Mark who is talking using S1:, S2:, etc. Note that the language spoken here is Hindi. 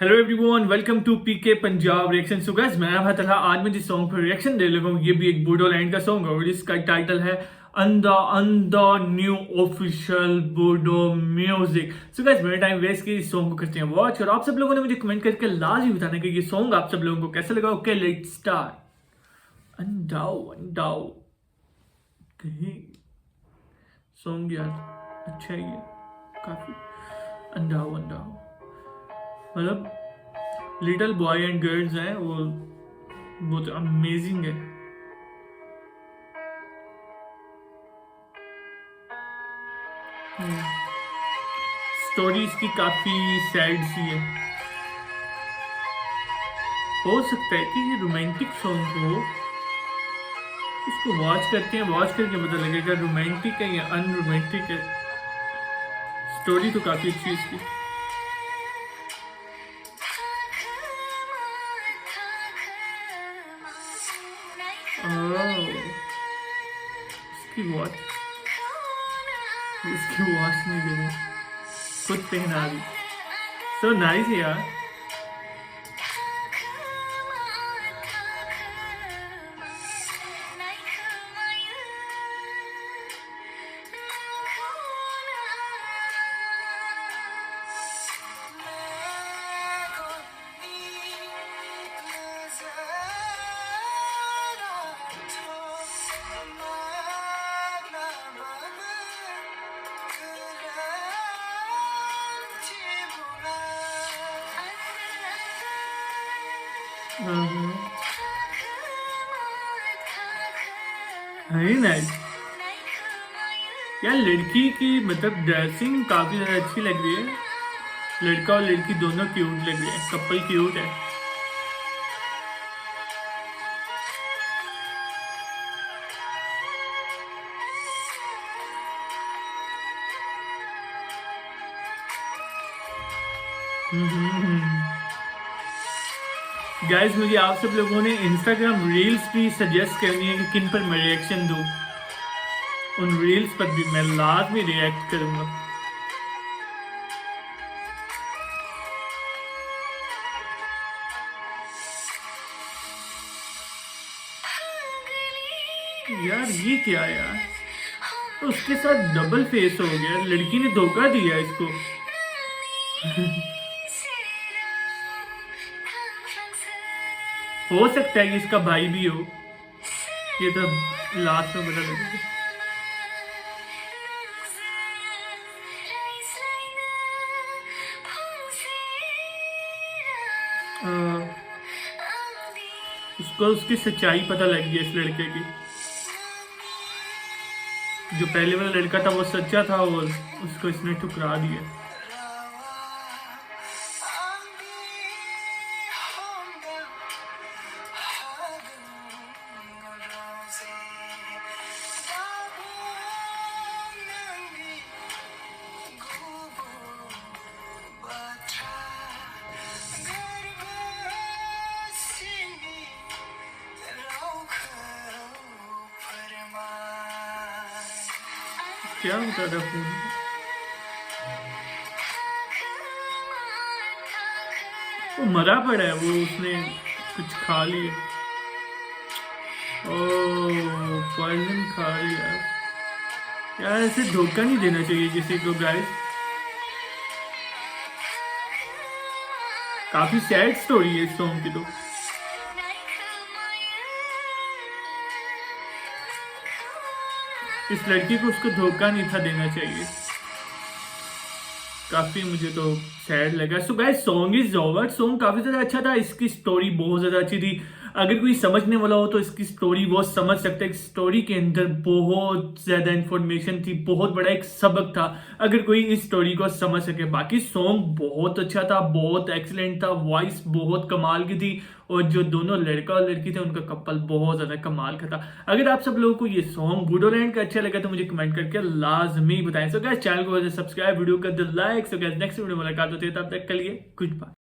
S1: Hello everyone, welcome to PK Punjab reaction. So guys, मैं फतह आज मैं जिस सॉन्ग पर रिएक्शन दे लगा हूँ ये भी एक बूडो लैंड का सॉन्ग है और इसका टाइटल है अंदा अंदा न्यू ऑफिशियल बूडो म्यूजिक। सो गाइस, मेरा टाइम वेस्ट की इस सॉन्ग को करते हैं वॉच और आप सब लोगों ने मुझे कमेंट करके लाजमी बताना कि ये सॉन्ग आप सब लोगों को कैसा लगा। Okay, let's start. अंडाओ अंडाओ सॉन्ग यार अच्छा है ये काफी। अंडाओ अंडाओ मतलब लिटिल बॉय एंड गर्ल्स हैं वो बहुत अमेजिंग है। स्टोरी इसकी काफी सैड सी है। हो सकता है कि ये रोमांटिक सॉन्ग हो, इसको वॉच करते हैं, वॉच करके पता लगेगा रोमांटिक है या अनरोमांटिक है। स्टोरी तो काफी अच्छी है इसकी। इसकी वॉच नहीं देनी, खुद पहना दी। सो नाइस यार। वेरी नाइस यार। लड़की की मतलब ड्रेसिंग काफी ज्यादा अच्छी लग रही है। लड़का और लड़की दोनों क्यूट लग रहे हैं, कपल क्यूट है। गाइस, मुझे आप सब लोगों ने इंस्टाग्राम रील्स भी सजेस्ट करनी है कि किन पर मैं रिएक्शन दूं। उन रील्स पर भी मैं लाजमी रिएक्ट करूंगा। यार ये क्या यार, तो उसके साथ डबल फेस हो गया। लड़की ने धोखा दिया इसको। हो सकता है कि इसका भाई भी हो, ये तो लास्ट में पता लगेगा। उसको उसकी सच्चाई पता लग गई इस लड़के की। जो पहले वाला लड़का था वो सच्चा था और उसको इसने ठुकरा दिया। क्या बता रहा फोन? वो मरा पड़ा है, वो उसने कुछ खा लिया। ओ पॉइजन खा लिया यार। ऐसे धोखा नहीं देना चाहिए किसी को गाइस। काफी सैड स्टोरी है इस सॉन्ग की तो। इस लड़की को उसको धोखा नहीं था देना चाहिए। काफी मुझे तो सैड लगा। So guys, song is over. Song काफी ज्यादा अच्छा था, इसकी स्टोरी बहुत ज्यादा अच्छी थी। अगर कोई समझने वाला हो तो इसकी स्टोरी वो समझ सकता है। स्टोरी के अंदर बहुत ज्यादा इंफॉर्मेशन थी, बहुत बड़ा एक सबक था अगर कोई इस स्टोरी को समझ सके। बाकी सॉन्ग बहुत अच्छा था, बहुत एक्सीलेंट था, वॉइस बहुत कमाल की थी और जो दोनों लड़का और लड़की थे उनका कपल बहुत ज्यादा कमाल का था। अगर आप सब लोगों को ये सॉन्ग बूडोलैंड का अच्छा लगा तो मुझे कमेंट करके लाजमी बताएं। सो गाइस, चैनल को सब्सक्राइब, वीडियो कर दो like. So guys, next video में मुलाकात होती है, तब तक के लिए गुड बाय।